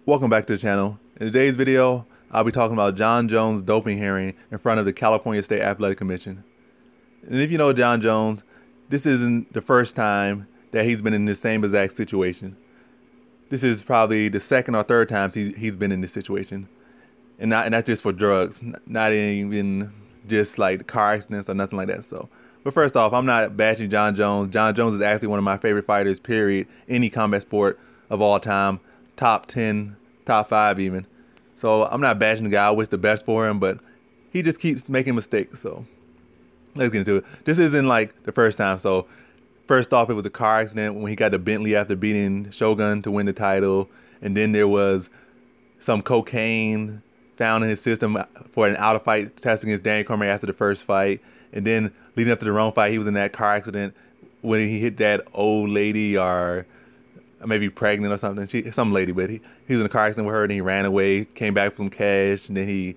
Welcome back to the channel. In today's video, I'll be talking about John Jones' doping hearing in front of the California State Athletic Commission. And if you know John Jones, this isn't the first time that he's been in the same exact situation. This is probably the second or third time he's been in this situation. And that's just for drugs, not even just like car accidents or nothing like that. But first off, I'm not bashing John Jones. John Jones is actually one of my favorite fighters, period. Any combat sport of all time. Top 10, top 5 even. So I'm not bashing the guy. I wish the best for him, but he just keeps making mistakes. So let's get into it. This isn't like the first time. So first off, it was a car accident when he got the Bentley after beating Shogun to win the title. And then there was some cocaine found in his system for an out-of-fight test against Daniel Cormier after the first fight. And then leading up to the wrong fight, he was in that car accident when he hit that old lady or maybe pregnant or something. Some lady, but he was in a car accident with her and he ran away, came back with some cash, and then he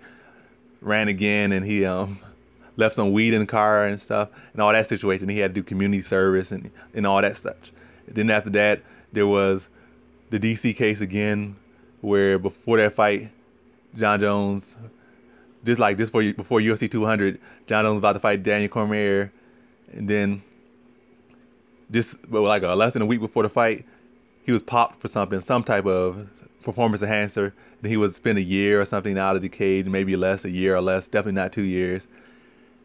ran again and he left some weed in the car and stuff and all that situation. He had to do community service and all that stuff. And then after that, there was the DC case again, where before that fight, John Jones, before UFC 200, John Jones was about to fight Daniel Cormier, and then less than a week before the fight, he was popped for something, some type of performance enhancer. Then he would spend a year or something out of the cage, maybe less, a year or less, definitely not 2 years.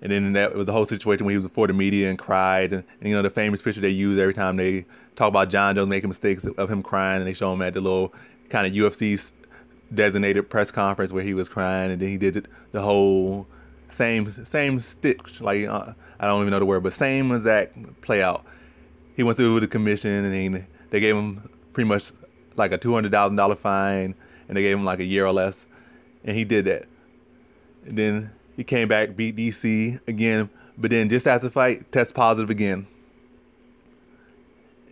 And then that was the whole situation when he was before the media and cried. And you know, the famous picture they use every time they talk about John Jones making mistakes of him crying, and they show him at the little kind of UFC designated press conference where he was crying, and then he did the whole same stitch, like I don't even know the word, but same exact play out. He went through the commission, and they gave him pretty much like a $200,000 fine, and they gave him like a year or less, and he did that. And then he came back, beat DC again, but then just after the fight, test positive again.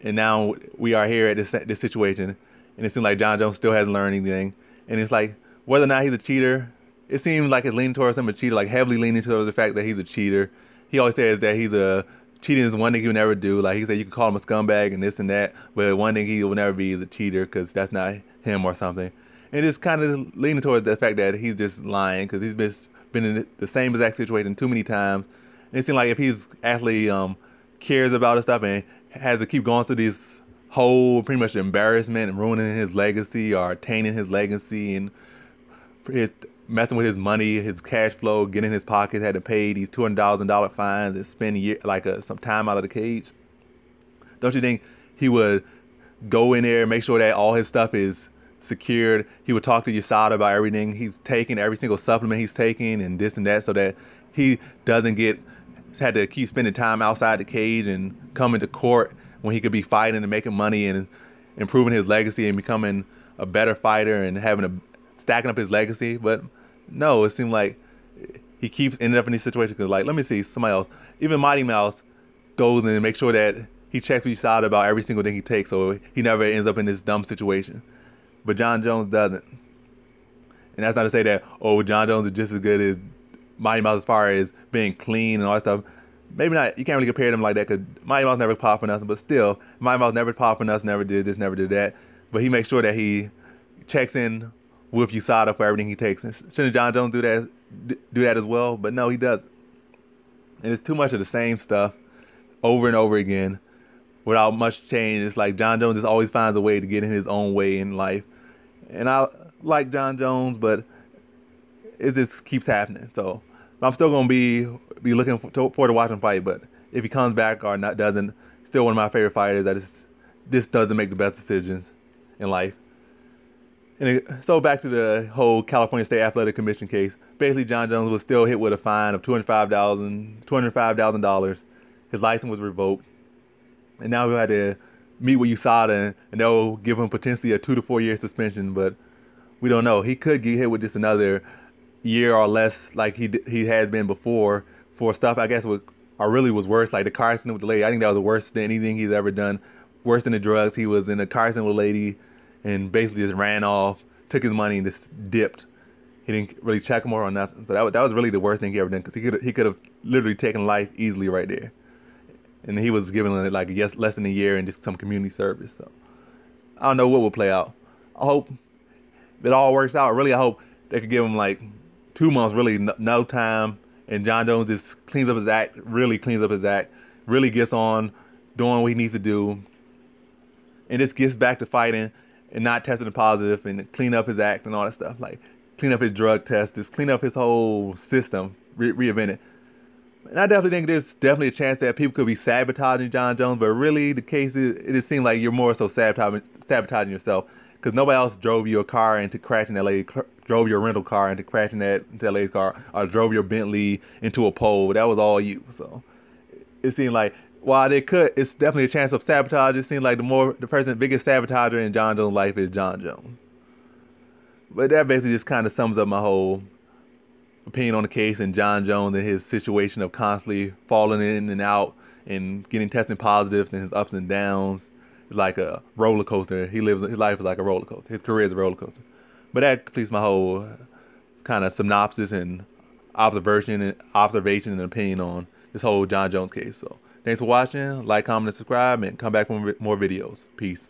And now we are here at this situation, and it seems like John Jones still hasn't learned anything. And it's like, whether or not he's a cheater, it seems like it's leaning towards him a cheater, like heavily leaning towards the fact that he's a cheater. He always says that cheating is one thing he would never do. Like he said, you can call him a scumbag and this and that, but one thing he will never be is a cheater, because that's not him or something. And it's kind of leaning towards the fact that he's just lying, because he's been in the same exact situation too many times. And it seems like if he's actually cares about his stuff and has to keep going through this whole pretty much embarrassment and ruining his legacy or tainting his legacy and messing with his money, his cash flow, getting in his pocket, had to pay these $200,000 fines and spend some time out of the cage. Don't you think he would go in there and make sure that all his stuff is secured? He would talk to USADA about everything he's taking, every single supplement he's taking, and this and that, so that he doesn't had to keep spending time outside the cage and coming to court when he could be fighting and making money and improving his legacy and becoming a better fighter and stacking up his legacy. But no, it seemed like he keeps ending up in these situations. Because, like, let me see, somebody else, even Mighty Mouse goes in and makes sure that he checks with USADA about every single thing he takes, so he never ends up in this dumb situation. But John Jones doesn't. And that's not to say that, oh, John Jones is just as good as Mighty Mouse as far as being clean and all that stuff. Maybe not. You can't really compare them like that, because Mighty Mouse never popped for nothing. But still, Mighty Mouse never popped for nothing, never did this, never did that. But he makes sure that he checks in with USADA for everything he takes. And shouldn't John Jones do that as well? But no, he doesn't. And it's too much of the same stuff over and over again without much change. It's like John Jones just always finds a way to get in his own way in life. And I like John Jones, but it just keeps happening. So I'm still gonna be looking forward to watching him fight. But if he comes back or doesn't, still one of my favorite fighters. That just doesn't make the best decisions in life. And so back to the whole California State Athletic Commission case. Basically, John Jones was still hit with a fine of $205,000. His license was revoked, and now he'll have to meet with USADA, and they'll give him potentially a 2 to 4 year suspension. But we don't know. He could get hit with just another year or less, like he has been before, for stuff I guess really was worse, like the car accident with the lady. I think that was worse than anything he's ever done. Worse than the drugs. He was in a car accident with a lady and basically just ran off, took his money, and just dipped. He didn't really check him or nothing. So that was really the worst thing he ever done, because he could have literally taken life easily right there. And he was given like less than a year and just some community service. So I don't know what will play out. I hope it all works out. Really, I hope they could give him like 2 months, really no time, and John Jones just cleans up his act, really cleans up his act, really gets on doing what he needs to do, and just gets back to fighting and not testing positive and clean up his act and all that stuff. Like clean up his drug test, just clean up his whole system, reinvent it. And I definitely think there's definitely a chance that people could be sabotaging John Jones, but really the case is, it just seems like you're more so sabotaging yourself because nobody else drove your car into crashing that lady, drove your rental car into crashing that lady's car, or drove your Bentley into a pole. That was all you. So it seemed like while they could, it's definitely a chance of sabotage. It seems like the biggest sabotager in John Jones' life is John Jones. But that basically just kind of sums up my whole opinion on the case and John Jones and his situation of constantly falling in and out and getting testing positives and his ups and downs. It's like a roller coaster. His life is like a roller coaster. His career is a roller coaster. But that completes my whole kind of synopsis and observation and opinion on this whole John Jones case. So thanks for watching. Like, comment, and subscribe, and come back for more videos. Peace.